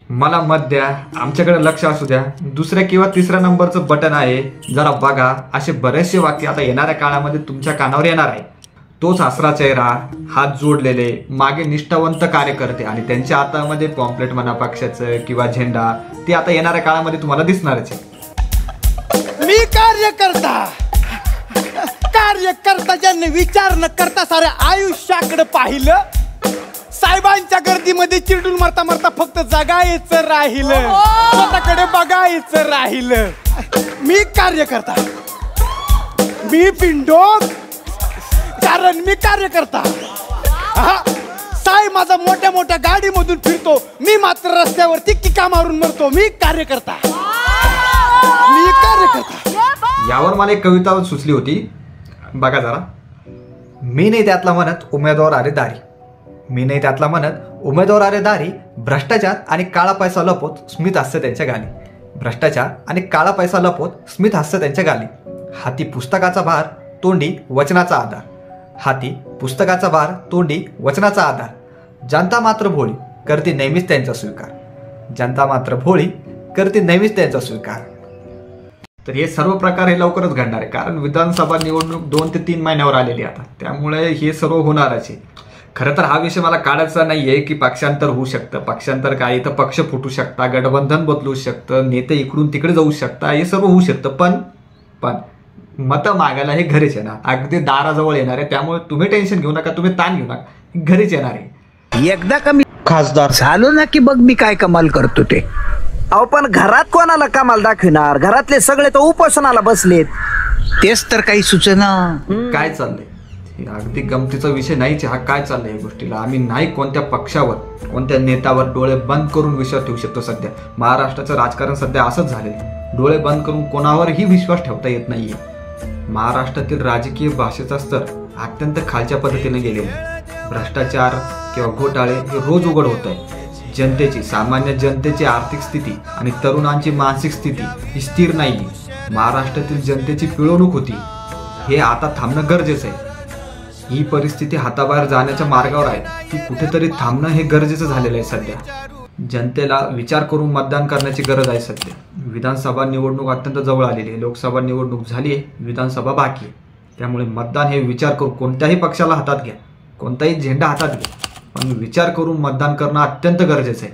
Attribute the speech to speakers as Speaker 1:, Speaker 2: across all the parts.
Speaker 1: मला मत द्या, आमच्याकडे लक्ष असू द्या, दुसऱ्या किंवा तिसऱ्या नंबरचं बटन आहे, जरा बघा. असे बरेचसे वाक्य आता येणाऱ्या काळामध्ये तुमच्या कानावर येणार आहे. तोच हसरा चेहरा, हात जोडलेले, मागे निष्ठावंत कार्यकर्ते आणि त्यांच्या हातामध्ये पॉम्पलेट म्हणा पक्षाचं किंवा झेंडा, ते आता येणाऱ्या काळामध्ये तुम्हाला दिसणारच आहे.
Speaker 2: मी कार्यकर्ता ज्यांनी विचार न करता साऱ्या आयुष्याकडे पाहिलं, साहेबांच्या गर्दीमध्ये चिरडून मरता मरता फक्त जगायचं राहिलं, स्वतःकडे बघायचं राहिलं. मी कार्यकर्ता, मी पिंडोक, कारण मी कार्यकर्ता. साहेब माझा मोठ्या मोठ्या गाडीमधून फिरतो, मी मात्र रस्त्यावरती किका मारून मरतो. मी कार्यकर्ता.
Speaker 1: यावर मला एक कविता सुचली होती, बघा जरा. मी नाही त्यातला म्हणत उमेदवार आरे दारी, मी नाही त्यातला म्हणत उमेदवार आरे दारी, भ्रष्टाचार आणि काळा पैसा लपवत स्मित हास्य त्यांच्या गाली, भ्रष्टाचार आणि काळा पैसा लपवत स्मित हास्य त्यांच्या गाली. हाती पुस्तकाचा भार, तोंडी वचनाचा आधार, हाती पुस्तकाचा भार, तोंडी वचनाचा आधार. जनता मात्र भोळी करते नेहमीच त्यांचा स्वीकार, जनता मात्र भोळी करते नेहमीच त्यांचा स्वीकार. तर हे सर्व प्रकार हे लवकरच घडणार आहे, कारण विधानसभा निवडणूक 2 ते 3 महिन्यावर आलेली आता, त्यामुळे हे सर्व होणारच आहे. खरं तर हा विषय मला काढायचा नाहीये की पक्षांतर होऊ शकतं, पक्षांतर काय, तर पक्ष फुटू शकता, गठबंधन बदलू शकतं, नेते इकडून तिकडे जाऊ शकता, हे सर्व होऊ शकतं. पण मतं मागायला हे घरीच येणार, अगदी दाराजवळ येणार आहे. त्यामुळे तुम्ही टेन्शन घेऊ नका, तुम्ही ताण घेऊ नका, घरीच येणार आहे.
Speaker 3: एकदा कमी खासदार झालो ना की बघ मी काय कमाल करतो ते. अहो पण घरात कोणाला कमाल दाखविणार, घरातले सगळे तर उपोषणाला बसलेत, तेच तर काही सुचना.
Speaker 1: काय चाललंय, अगदी गमतीचा विषय नाहीच हा. काय चाललंय या गोष्टीला आम्ही नाही कोणत्या पक्षावर, कोणत्या नेत्यावर डोळे बंद करून विश्वास ठेवू शकतो. सध्या महाराष्ट्राचं राजकारण सध्या असंच झालेलं, डोळे बंद करून कोणावरही विश्वास ठेवता येत नाहीये. महाराष्ट्रातील राजकीय भाषेचा स्तर अत्यंत खालच्या पद्धतीने गेलेला आहे. भ्रष्टाचार किंवा घोटाळे हे रोज उघड होत आहे. जनतेची, सामान्य जनतेची आर्थिक स्थिती आणि तरुणांची मानसिक स्थिती ही स्थिर नाही. महाराष्ट्रातील जनतेची पिळवणूक होती, हे आता थांबणं गरजेचं आहे. ही परिस्थिती हाताबाहेर जाण्याच्या मार्गावर आहे, ती कुठेतरी थांबणं हे गरजेचं झालेलं आहे. सध्या जनतेला विचार करून मतदान करण्याची गरज आहे. सध्या विधानसभा निवडणूक अत्यंत जवळ आलेली आहे, लोकसभा निवडणूक झाली आहे, विधानसभा बाकी आहे. त्यामुळे मतदान हे विचार करून, कोणत्याही पक्षाला हातात घ्या, कोणताही झेंडा हातात घ्या, पण विचार करून मतदान करणं अत्यंत गरजेचं आहे.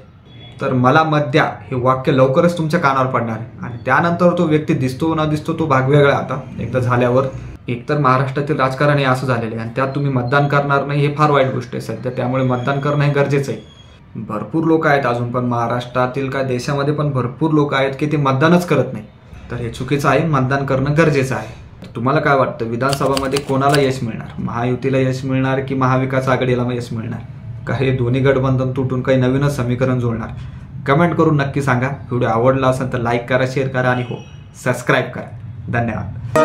Speaker 1: तर मला मत द्या हे वाक्य लवकरच तुमच्या कानावर पडणार आहे, आणि त्यानंतर तो व्यक्ती दिसतो न दिसतो तो भाग वेगळा. आता एकदा झाल्यावर, एकतर महाराष्ट्रातील राजकारण हे असं झालेलं आहे आणि त्यात तुम्ही मतदान करणार नाही हे फार वाईट गोष्ट आहे सध्या. त्यामुळे मतदान करणं हे गरजेचं आहे. भरपूर लोक आहेत अजून पण महाराष्ट्रातील, काय देशामध्ये पण भरपूर लोक आहेत की ते मतदानच करत नाही. तर हे चुकीचं आहे, मतदान करणं गरजेचं आहे. तुम्हाला काय वाटतं, विधानसभामध्ये कोणाला यश मिळणार, महायुतीला यश मिळणार की महाविकास आघाडीला यश मिळणार, का हे दोन्ही गठबंधन तुटून काही नवीनच समीकरण जुळणार? कमेंट करून नक्की सांगा. व्हिडिओ आवडला असेल तर लाईक करा, शेअर करा आणि हो सबस्क्राईब करा. धन्यवाद.